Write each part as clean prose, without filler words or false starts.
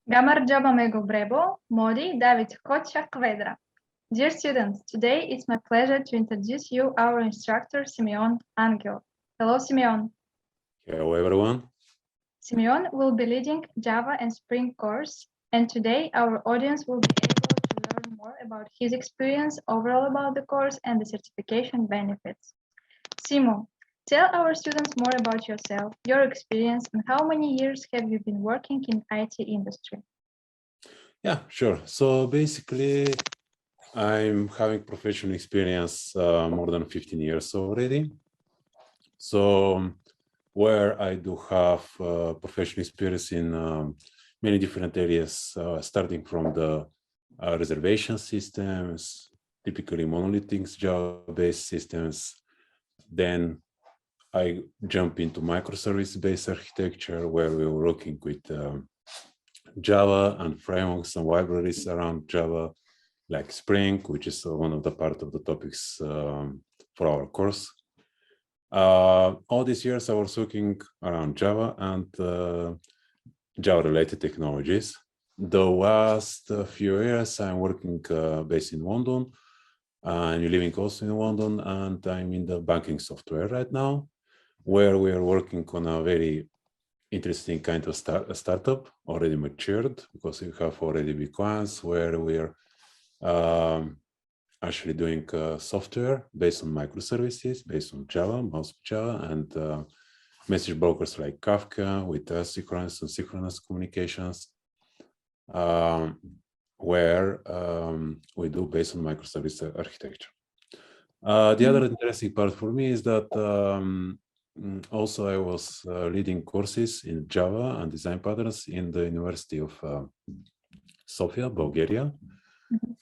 Gamar Java Mego Brebo, Modi David Kocha Kvedra. Dear students, today it's my pleasure to introduce you our instructor, Simeon Angelov. Hello, Simeon. Hello, everyone. Simeon will be leading Java and Spring course, and today our audience will be able to learn more about his experience overall about the course and the certification benefits. Simo, tell our students more about yourself, your experience, and how many years have you been working in IT industry? Yeah, sure. So basically, I'm having professional experience more than 15 years already. So where I do have professional experience in many different areas, starting from the reservation systems, typically monolithic Java-based systems. Then I jump into microservice-based architecture, where we were working with Java and frameworks and libraries around Java, like Spring, which is one of the part of the topics for our course. All these years I was working around Java and Java-related technologies. The last few years I'm working based in London. I'm living also in London, and I'm in the banking software right now, where we are working on a very interesting kind of startup, already matured, because we have already big clients, where we're actually doing software based on microservices, based on Java, mostly Java, and message brokers like Kafka with asynchronous and synchronous communications, where we do based on microservice architecture. The other interesting part for me is that also I was leading courses in Java and design patterns in the University of Sofia, Bulgaria,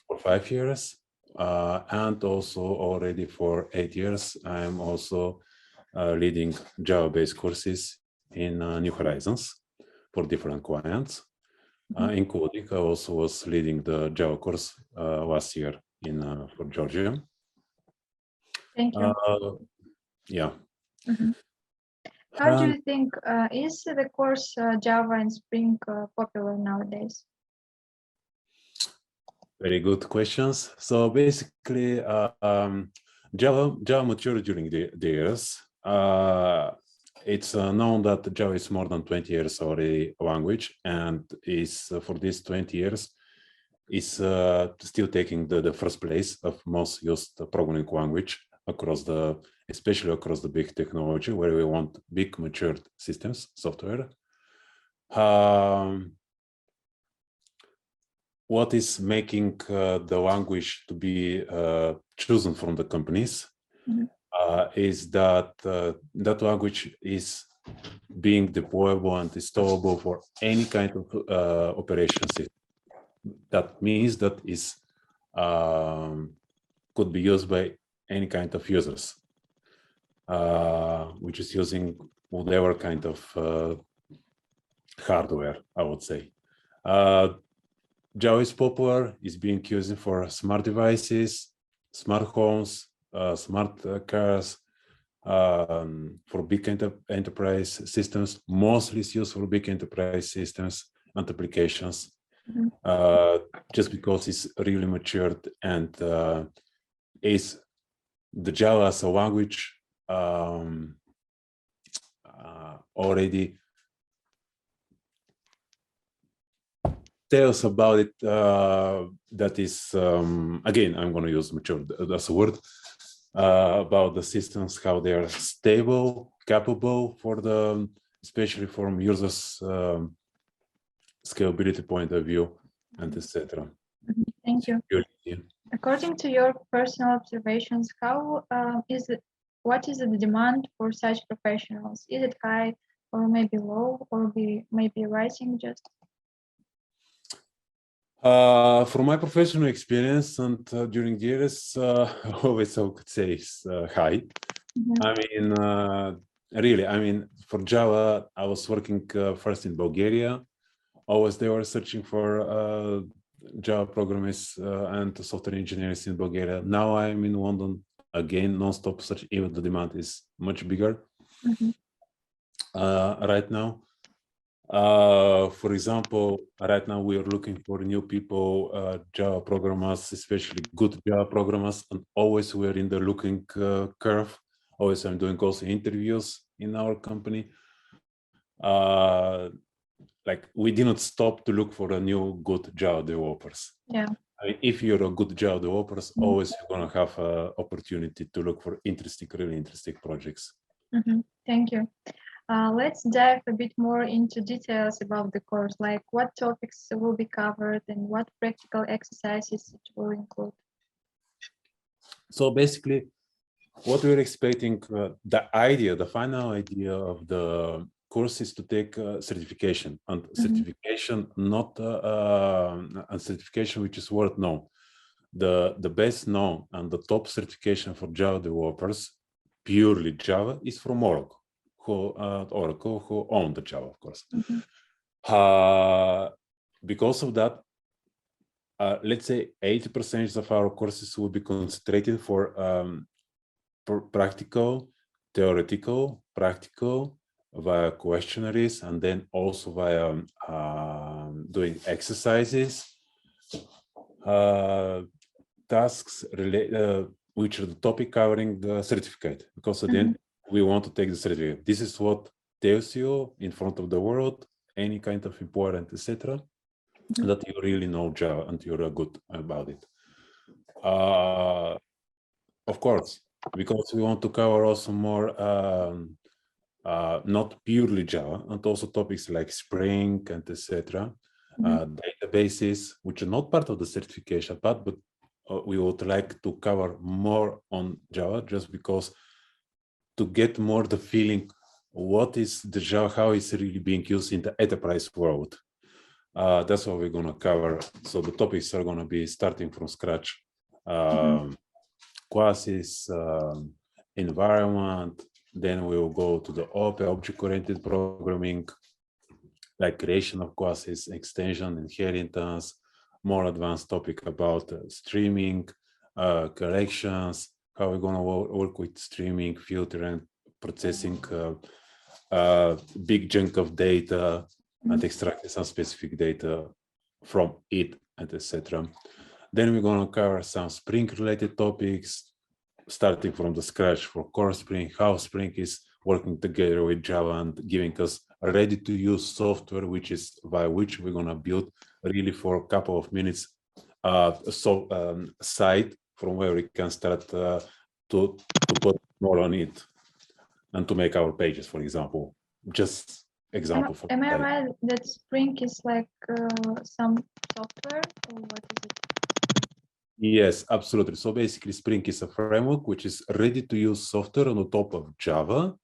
for 5 years. And also already for 8 years, I'm also leading Java-based courses in New Horizons for different clients, including I also was leading the Java course last year for Georgia. Thank you. Yeah. How do you think is the course Java and Spring popular nowadays? Very good questions. So basically, Java matured during the years. It's known that Java is more than 20 years already language, and is for these 20 years is still taking the first place of most used programming language across especially across the big technology, where we want big matured systems, software. What is making the language to be chosen from the companies is that that language is being deployable and installable for any kind of operation system. That means that is could be used by any kind of users, which is using whatever kind of hardware, I would say. Java is popular, is being used for smart devices, smart homes, smart cars, for big enterprise systems. Mostly it's used for big enterprise systems and applications, just because it's really matured and is the Java as a language already tells about it, that is, again, I'm going to use mature as a word, about the systems, how they are stable, capable for especially from users' scalability point of view, and etc. Thank you. According to your personal observations, what is the demand for such professionals? Is it high, or maybe low, or maybe rising just? From my professional experience and during the years, always I could say it's high. I mean, really, I mean, for Java, I was working first in Bulgaria. Always they were searching for Java programmers and software engineers in Bulgaria. Now I'm in London again, non-stop search. Even the demand is much bigger right now. For example, right now we are looking for new people, Java programmers, especially good Java programmers, and always we're in the looking curve. Always I'm doing also interviews in our company. Like we didn't stop to look for a new good Java developers. Yeah. If you're a good Java developers, always you're gonna have an opportunity to look for interesting, really interesting projects. Thank you. Let's dive a bit more into details about the course, like what topics will be covered and what practical exercises it will include. So basically, what we're expecting, the final idea of the course is to take certification, and certification, not a certification which is worth known. The best known and the top certification for Java developers, purely Java, is from Oracle, who own the Java, of course. Because of that, let's say 80% of our courses will be concentrated for practical, theoretical, practical, via questionnaires, and then also via doing exercises, tasks which are the topic covering the certificate, because at the end we want to take the certificate. This is what tells you in front of the world, any kind of important, etc., that you really know Java and you're good about it. Of course, because we want to cover also more not purely Java, and also topics like Spring and etc. Databases, which are not part of the certification, but we would like to cover more on Java, just because to get more the feeling what is the Java, how it's really being used in the enterprise world. That's what we're going to cover. So the topics are going to be starting from scratch. Classes, environment, then we will go to the object-oriented programming, like creation of classes, extension, inheritance, more advanced topic about streaming, collections, how we're going to work with streaming, filtering, processing big chunk of data, and extracting some specific data from it, and etc. Then we're going to cover some Spring-related topics, starting from the scratch for core Spring, how Spring is working together with Java and giving us a ready-to-use software, which is by which we're going to build really for a couple of minutes site from where we can start to put more on it and to make our pages, for example. Just example. Am I right that Spring is like some software, or what is it? Yes, absolutely. So basically, Spring is a framework which is ready-to-use software on the top of Java.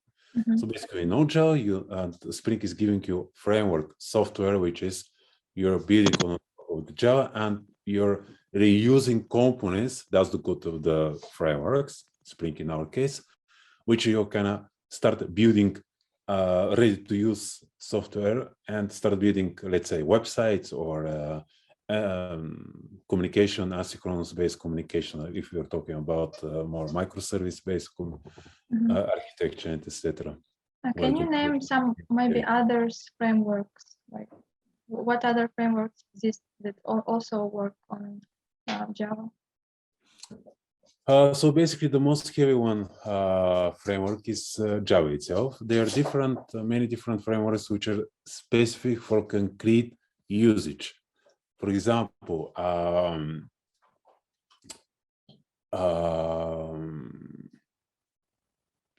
So basically, no Java, and Spring is giving you framework software, which is you're building on top of Java, and you're reusing components. That's the good of the frameworks, Spring in our case, which you can start building ready-to-use software and start building, let's say, websites or communication, asynchronous-based communication, if we're talking about more microservice-based architecture, and etc. Can you name some maybe others frameworks? Like what other frameworks exist that also work on Java? So basically, the most heavy one framework is Java itself. There are many different frameworks which are specific for concrete usage. For example,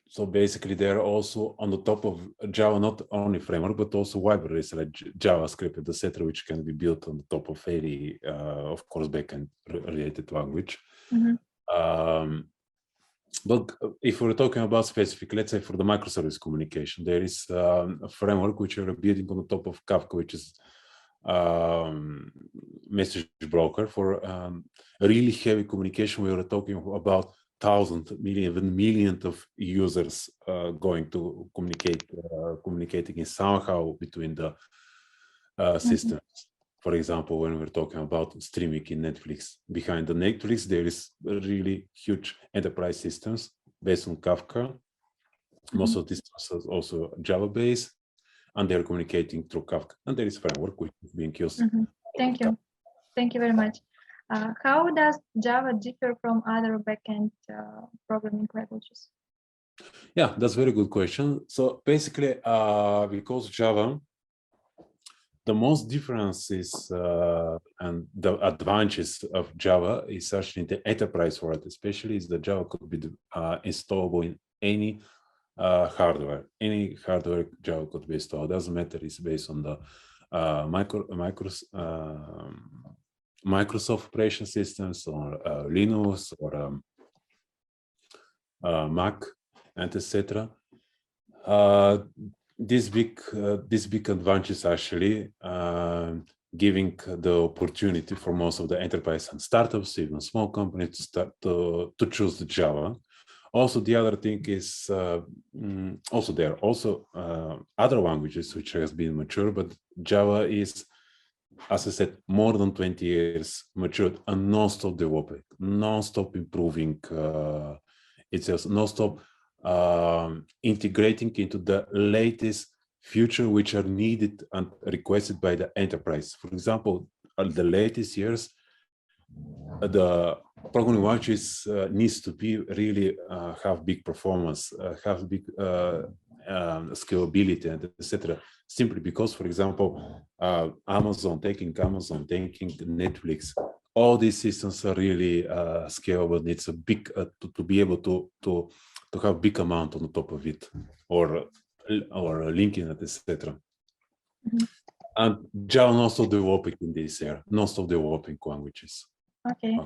so basically, they're also on the top of Java, not only framework, but also libraries like JavaScript, etc., which can be built on the top of any, of course, backend related language. But if we're talking about specific, let's say for the microservice communication, there is a framework which you're building on the top of Kafka, which is message broker for really heavy communication. We are talking about thousands, millions of users going to communicating in somehow between the systems. For example, when we're talking about streaming in Netflix, behind the Netflix, there is really huge enterprise systems based on Kafka. Most of these are also Java-based. and they're communicating through Kafka. And there is a framework which is being used. Thank you. Thank you very much. How does Java differ from other backend programming languages? Yeah, that's a very good question. So basically, because Java, the most differences and the advantages of Java is actually in the enterprise world, especially is that Java could be installable in any hardware. Any hardware Java could be installed. Doesn't matter. It's based on the Microsoft operation systems or Linux or Mac and etc. This big advantage actually giving the opportunity for most of the enterprise and startups, even small companies, to start to choose the Java. Also, the other thing is also there are also other languages which has been mature, but Java is, as I said, more than 20 years matured and non-stop developing, non-stop improving itself, non-stop integrating into the latest feature which are needed and requested by the enterprise. For example, the latest years, the programming languages needs to be really have big performance, have big scalability, and etc. Simply because, for example, Amazon taking Netflix, all these systems are really scalable. It's a big to be able to have big amount on the top of it, or linking it, etc. And Java also developing in this area, non-stop developing languages. Okay.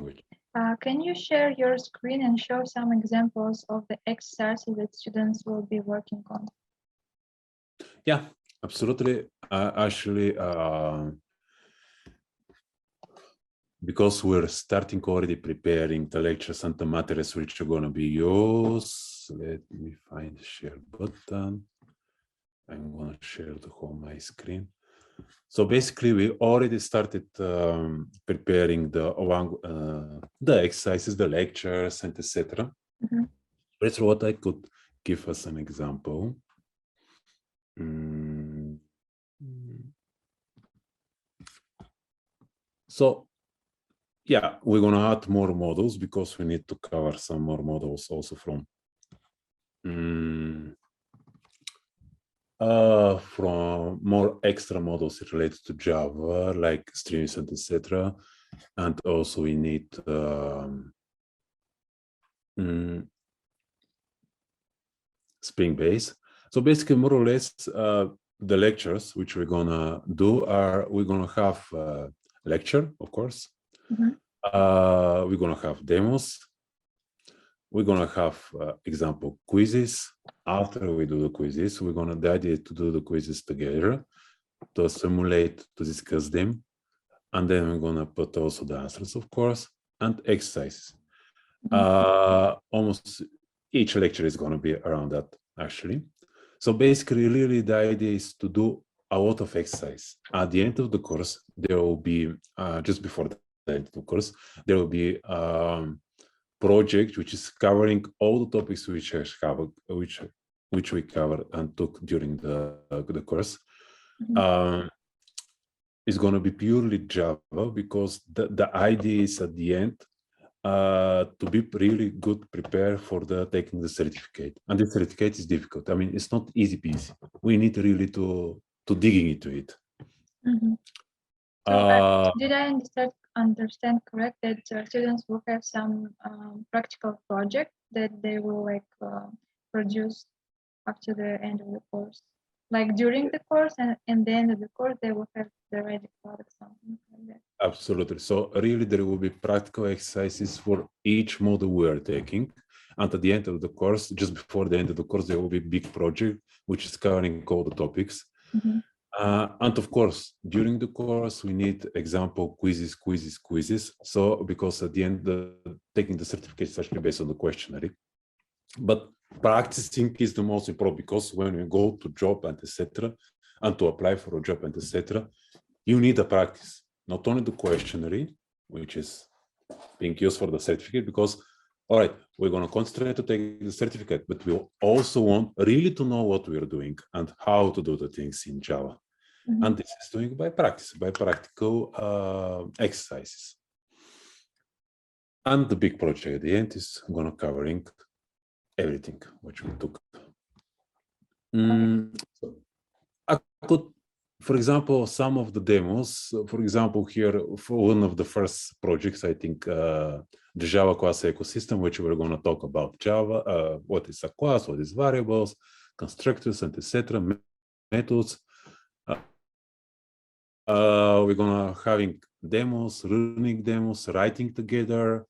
Can you share your screen and show some examples of the exercises that students will be working on? Yeah, absolutely. Actually, because we're starting already preparing the lectures and the materials which are going to be used, let me find the share button. I'm going to share the whole my screen. So basically, we already started preparing the exercises, the lectures, and etc. That's what I could give us an example. So, yeah, we're going to add more models because we need to cover some more models also from more extra models related to Java, like streams and etc. And also we need Spring Base. So basically, more or less, the lectures which we're gonna do are we're gonna have a lecture, of course. We're gonna have demos. We're gonna have example quizzes. After we do the quizzes, the idea to do the quizzes together, to simulate, to discuss them, and then we're gonna put also the answers, of course, and exercises. Almost each lecture is gonna be around that, actually. So basically, really, the idea is to do a lot of exercise. At the end of the course, there will be just before the end of the course, there will be project which is covering all the topics which we covered and took during the course. It's going to be purely Java because the idea is at the end to be really good prepared for taking the certificate. And the certificate is difficult. I mean, it's not easy peasy. We need really to digging into it. So did I understand correct that students will have some practical project that they will produce after the end of the course? Like during the course and the end of the course, they will have the ready product, something like that. Absolutely. So really, there will be practical exercises for each module we are taking. And at the end of the course, just before the end of the course, there will be a big project, which is covering all the topics. And of course, during the course, we need example quizzes. So because at the end, taking the certificate is actually based on the questionnaire. But practicing is the most important because when you go to job and etc., and to apply for a job and etc., you need a practice, not only the questionnaire, which is being used for the certificate, because all right, we're going to concentrate to take the certificate, but we also want really to know what we're doing and how to do the things in Java. And this is doing by practice, by practical exercises. And the big project at the end is going to covering everything which we took. So I could, for example, some of the demos, for example, here for one of the first projects, I think the Java class ecosystem, which we're going to talk about Java, what is a class, what is variables, constructors, and etc., methods. We're going to having demos, running demos, writing together.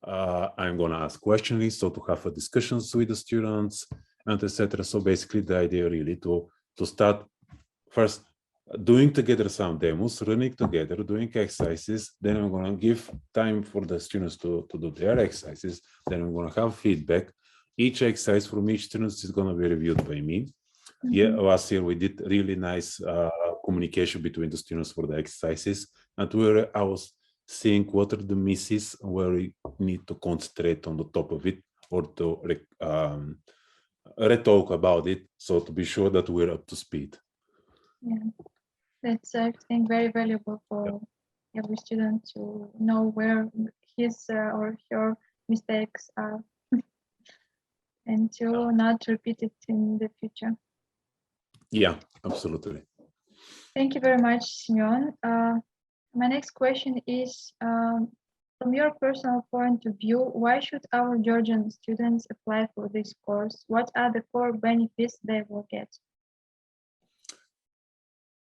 I'm going to ask questions, so to have a discussions with the students and etc. So basically the idea really to start first doing together some demos, running together, doing exercises. Then I'm going to give time for the students to do their exercises. Then I'm going to have feedback. Each exercise from each student is going to be reviewed by me. Yeah, last year we did really nice communication between the students for the exercises, and where I was seeing what are the misses, where we need to concentrate on the top of it, or to re-talk about it, so to be sure that we're up to speed. Yeah, that's I think very valuable for every student to know where his or her mistakes are, and to not repeat it in the future. Yeah, absolutely. Thank you very much, Simeon. My next question is, from your personal point of view, why should our Georgian students apply for this course? What are the core benefits they will get?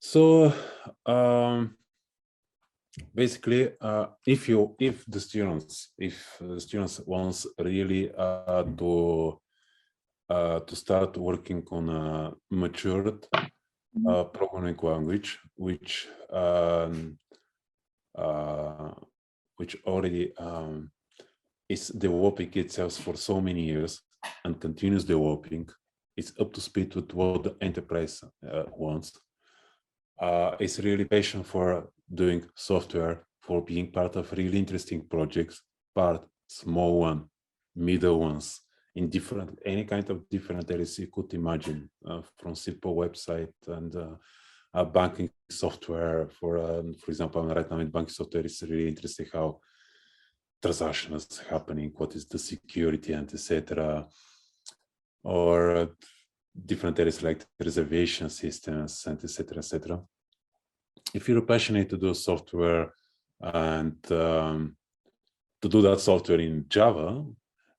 So basically, if the students wants really to start working on a matured programming language, which already is developing itself for so many years and continues developing. It's up to speed with what the enterprise wants. It's really passion for doing software, for being part of really interesting projects, small one, middle ones, in any kind of different areas you could imagine, from simple website and banking software. For example, right now in banking software, it's really interesting how transactions happening, what is the security and etc. Or different areas like reservation systems and etc. etc. If you're passionate to do software and to do that software in Java,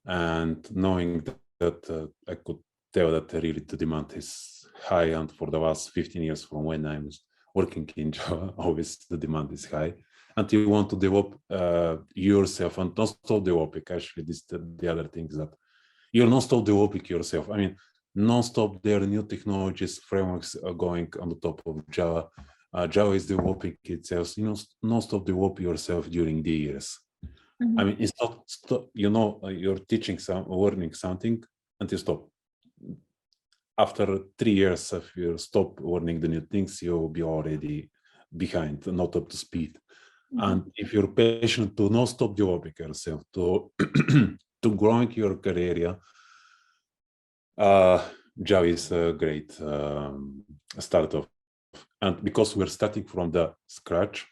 and knowing that I could tell that really the demand is high, and for the last 15 years from when I'm working in Java, always the demand is high, and you want to develop yourself and not stop developing. Actually, this the other things that you're not stop developing yourself. I mean, non-stop there are new technologies, frameworks are going on the top of Java. Java is developing itself. You know, non-stop develop yourself during the years. I mean, it's not you know, you're teaching learning something, and you stop. After 3 years, if you stop learning the new things, you'll be already behind, not up to speed. And if you're patient to not stop developing yourself, to to growing your career, Java is a great start off. And because we're starting from the scratch,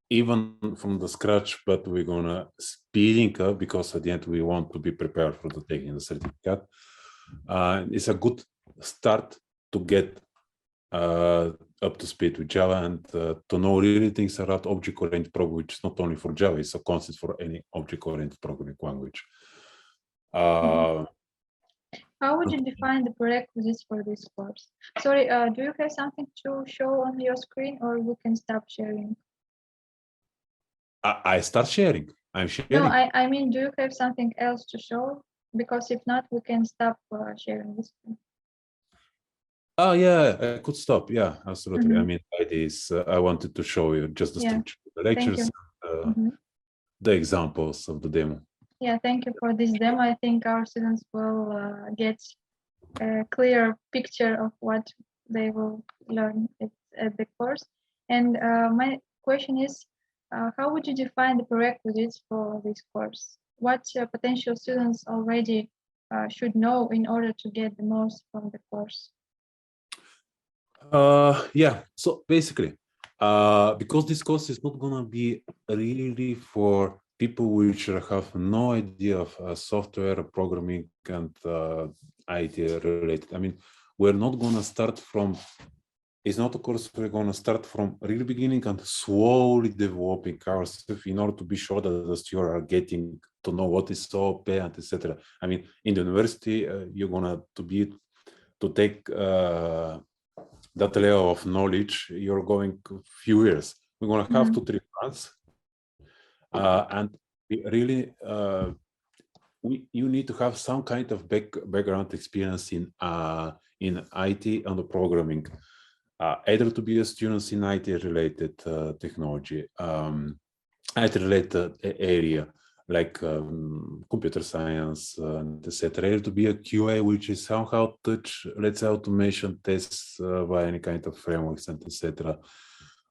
even from the scratch, but we're gonna speeding up because at the end we want to be prepared for the taking the certificate. It's a good start to get up to speed with Java and to know really things about object-oriented programming, which is not only for Java, it's a concept for any object-oriented programming language. How would you define the prerequisites for this course? Sorry, do you have something to show on your screen, or you can stop sharing? I start sharing. I'm sharing. No, I mean, do you have something else to show? Because if not, we can stop sharing this screen. Oh yeah, I could stop. Yeah, absolutely. I mean, by this, I wanted to show you just the structure of the lectures, the examples of the demo. Yeah, thank you for this demo. I think our students will get a clear picture of what they will learn at the course. And my question is, how would you define the prerequisites for this course? what potential students already should know in order to get the most from the course? Yeah, so basically, because this course is not gonna be really for people which have no idea of software programming and IT related. I mean, we're not gonna start from, it's not a course we're gonna start from really beginning and slowly developing ourselves in order to be sure that the students are getting to know what is OP and etc. I mean, in the university, you're gonna to take that level of knowledge, you're going a few years. We're going to have 2-3 months, and we really you need to have some kind of background experience in IT and the programming, either to be a student in IT related technology, IT related area like computer science and etc. To be a QA, which is somehow touch, let's say, automation tests by any kind of frameworks and etc.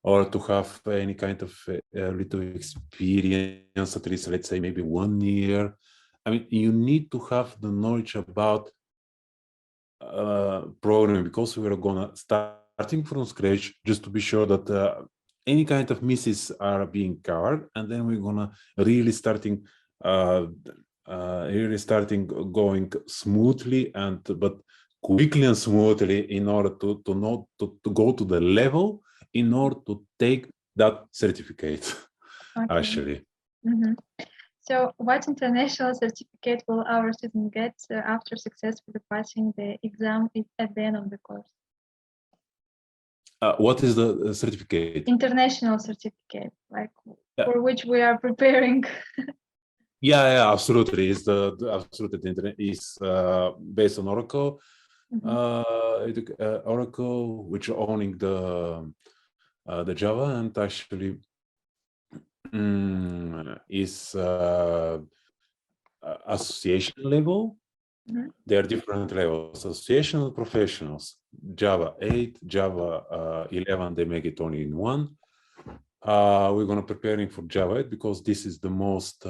Or to have any kind of little experience, at least, let's say, maybe 1 year. I mean, you need to have the knowledge about programming, because we're gonna starting from scratch, just to be sure that any kind of misses are being covered, and then we're gonna really starting going smoothly and but quickly and smoothly in order to know to go to the level in order to take that certificate. Okay. Actually. So what international certificate will our student get after successfully passing the exam at the end of the course? What is the certificate? International certificate, like for which we are preparing. Yeah, absolutely. It's absolutely the internet is based on Oracle. Oracle, which are owning the Java, and actually is association level. There are different levels: association and professionals. Java 8, Java 11, they make it only in one. We're gonna preparing for Java 8 because this is the most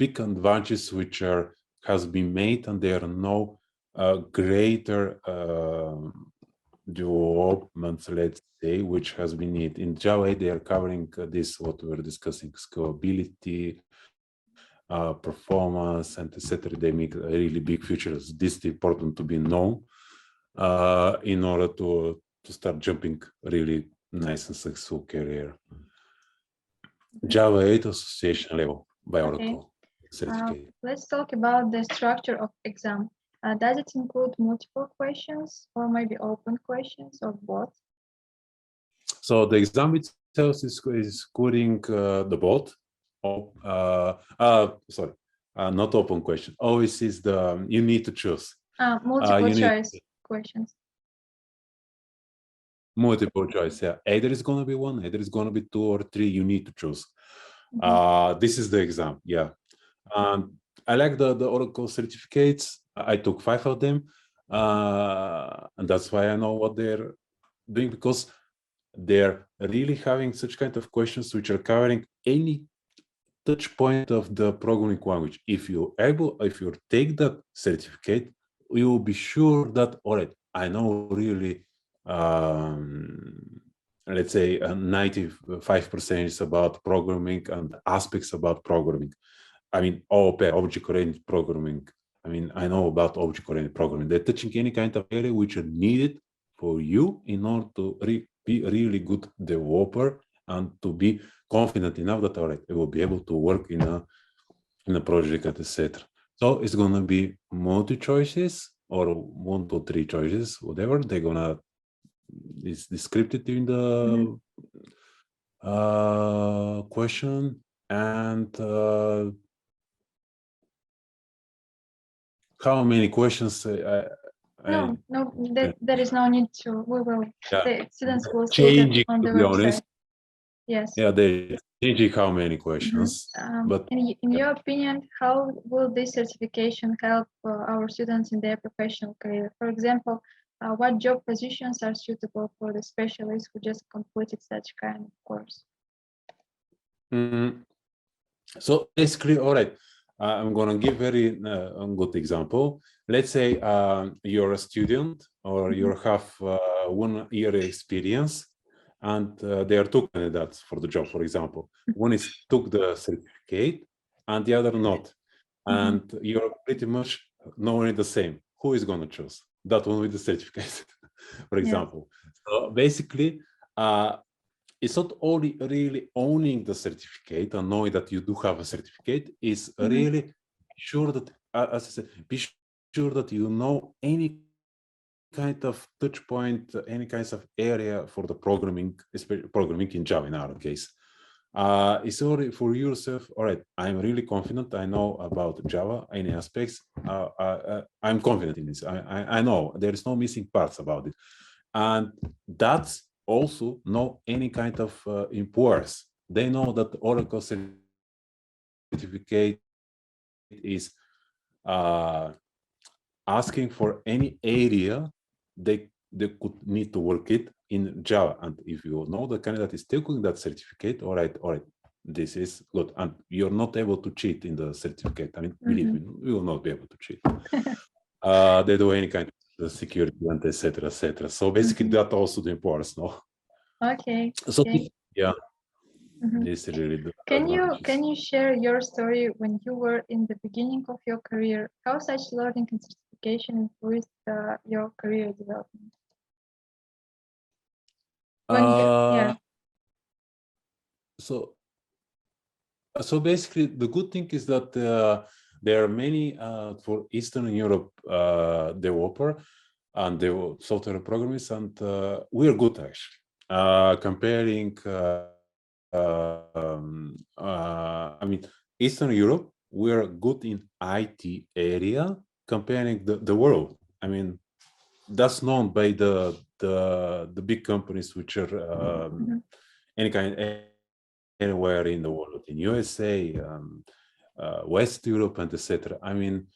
big advantages which has been made, and there are no greater developments, let's say, which has been needed. In Java 8, they are covering this, what we're discussing, scalability, performance, and etc. They make really big features. This is important to be known in order to start jumping really nice and successful career. Java 8 association level by Oracle. Let's talk about the structure of exam. Does it include multiple questions or maybe open questions or both? So the exam itself is including the both. Sorry, not open question. Always is the you need to choose. Multiple choice questions. Multiple choice, yeah. Either it's going to be one, either it's going to be 2 or 3. You need to choose. This is the exam, yeah. I like the Oracle certificates. I took 5 of them, and that's why I know what they're doing, because they're really having such kind of questions which are covering any touch point of the programming language. If you take that certificate, you will be sure that, all right, I know really, let's say 95% is about programming and aspects about programming. I mean, OOP, object-oriented programming. I mean, I know about object-oriented programming. They're touching any kind of area which are needed for you in order to be a really good developer and to be confident enough that, all right, I will be able to work in a project, etc. So it's gonna be multi choices or 1 to 3 choices, whatever. They're gonna is described in the question, and how many questions? No, there is no need to. We will. Yeah. The students will see Changing, it on the to be website. honest. Yes. Yeah, they're changing how many questions. But in your opinion, how will this certification help our students in their professional career? For example, what job positions are suitable for the specialists who just completed such kind of course? So basically, all right, I'm going to give very good example. Let's say you're a student or you have 1 year experience, and there are 2 candidates for the job, for example. One is took the certificate and the other not. And you're pretty much knowing the same. Who is going to choose? That one with the certificate, for example. So basically, it's not only really owning the certificate and knowing that you do have a certificate, is really sure that, as I said, be sure that you know any kind of touch point, any kinds of area for the programming, especially programming in Java in our case. It's already for yourself, all right, I'm really confident, I know about Java, any aspects, I'm confident in this, I know there is no missing parts about it. And that's also know any kind of importers. They know that the Oracle certificate is asking for any area they could need to work it in Java. And if you know the candidate is taking that certificate, all right, this is good. And you're not able to cheat in the certificate. I mean, believe me, you will not be able to cheat. They do any kind of security and etc. So basically that also the importance, no? Okay. So Okay. yeah, this is really the Can advantages. you share your story when you were in the beginning of your career? How such learning and certification influenced your career development? Yeah. So basically the good thing is that there are many for Eastern Europe developer and the software programmers, and we are good actually comparing I mean, Eastern Europe, we're good in IT area comparing the world. I mean, that's known by the big companies which are any kind anywhere in the world, in USA, West Europe, and etc. I mean,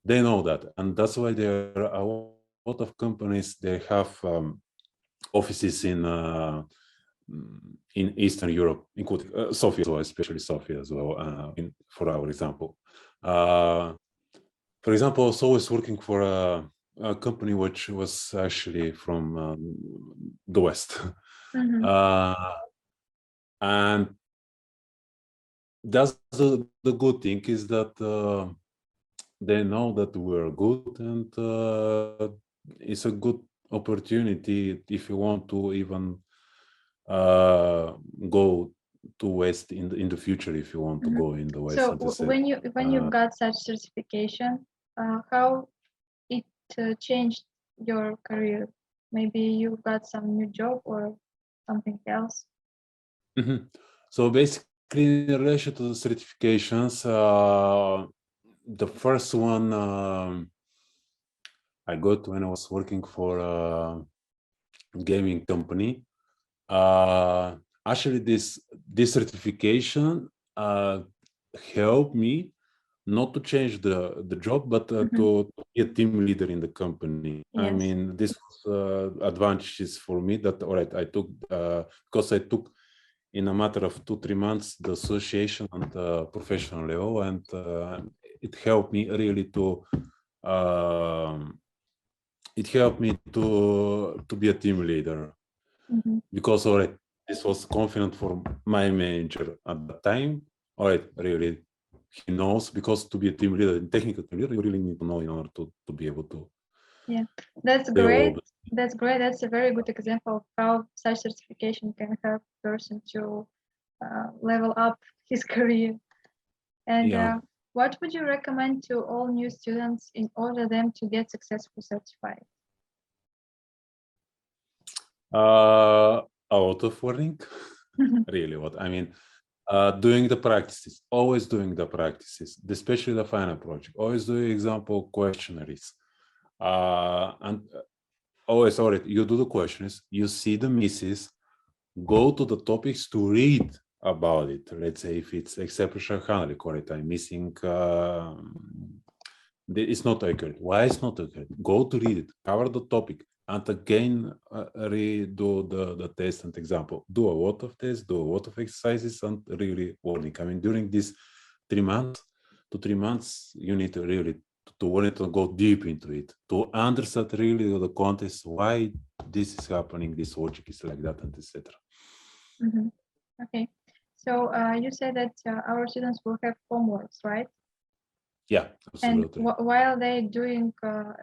they know that, and that's why there are a lot of companies. They have offices in Eastern Europe, including Sofia as well, especially Sofia as well, for our example. For example, I was always working for a company which was actually from the West. And that's the good thing is that they know that we're good, and it's a good opportunity if you want to even go to West in the future, if you want to go in the West. So when you got such certification, how it changed your career? Maybe you got some new job or something else. So basically, in relation to the certifications, the first one I got when I was working for a gaming company. Actually, this certification helped me not to change the job, but to be a team leader in the company. Yes. I mean, this was advantages for me that, all right, I took, because I took in a matter of 2-3 months the association and the professional level, and it helped me really to be a team leader, because all right, this was confident for my manager at the time. All right, really, he knows, because to be a team leader, technical team leader, you really need to know in order to be able to. Yeah, that's great. That's great. That's a very good example of how such certification can help a person to level up his career. And what would you recommend to all new students in order them to get successfully certified? A lot of learning, really. What I mean, doing the practices, always doing the practices, especially the final project. Always doing example questionnaires, and always, all right, you do the questions, you see the misses, go to the topics to read about it. Let's say if it's exception handling, correct, I'm missing, it's not accurate. Why it's not accurate? Go to read it, cover the topic, and again redo the test and example. Do a lot of tests, do a lot of exercises, and really warning. I mean, during these 3 months to 3 months, you need to really to want to go deep into it, to understand really the context, why this is happening, this logic is like that, and etc. Okay, so you said that our students will have homeworks, right? Yeah, absolutely. And while they're doing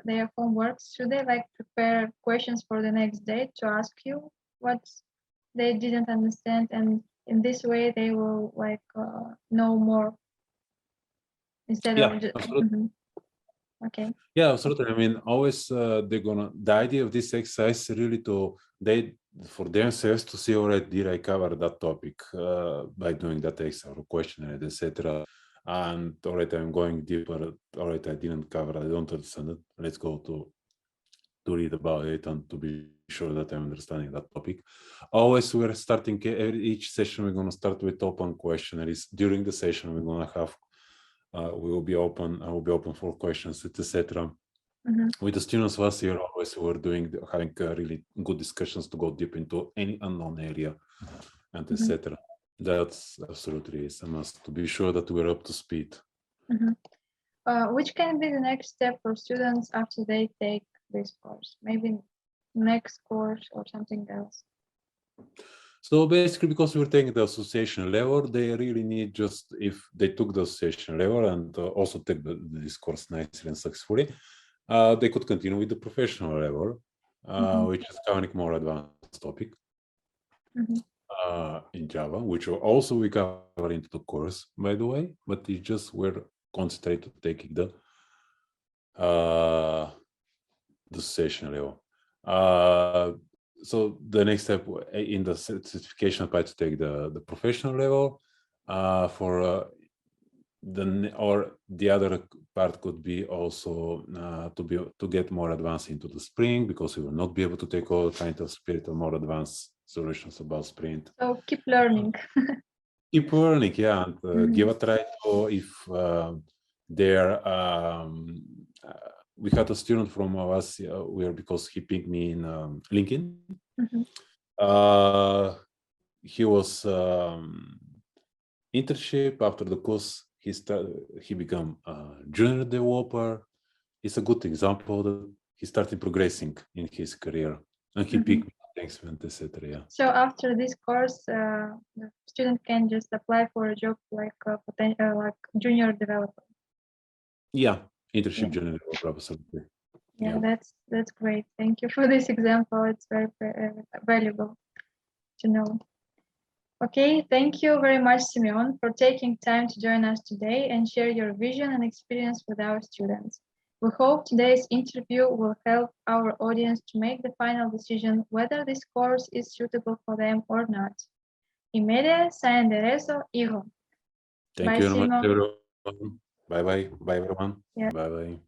their homeworks, should they like prepare questions for the next day to ask you what they didn't understand, and in this way they will like know more instead of just. Okay. Yeah, absolutely. I mean, always the idea of this exercise is really for themselves to see, all right, did I cover that topic by doing that exercise or questionnaire, etc. And all right, I'm going deeper. All right, I didn't cover, I don't understand it. Let's go to read about it and to be sure that I'm understanding that topic. Always we're starting each session, we're going to start with open questionnaires. During the session, we're going to have I will be open for questions, etc. With the students last year, always we were having really good discussions to go deep into any unknown area, and etc. That's absolutely a must to be sure that we're up to speed. Which can be the next step for students after they take this course? Maybe next course or something else. So basically, because we're taking the association level, they really need just, if they took the association level and also take this course nicely and successfully, they could continue with the professional level, which is covering more advanced topic in Java, which also we cover into the course, by the way, but it just we're concentrated taking the association level. So the next step in the certification part to take the professional level for the other part could be also to get more advanced into the Spring, because we will not be able to take all kinds of Spirit or more advanced solutions about Sprint. So keep learning. Keep learning, yeah, and give a try to if there. We had a student from us because he pinged me in LinkedIn. He was internship after the course. He became a junior developer. It's a good example that he started progressing in his career, and he picked thanks, etc. Yeah. So after this course, the student can just apply for a job like like junior developer. Yeah, internship junior developer, absolutely. Yeah, that's great. Thank you for this example. It's very valuable to know. Okay, thank you very much, Simeon, for taking time to join us today and share your vision and experience with our students. We hope today's interview will help our audience to make the final decision whether this course is suitable for them or not. Y media se enderezo, hijo. Thank you very much, everyone. Bye-bye. Bye, everyone. Yeah. Bye-bye.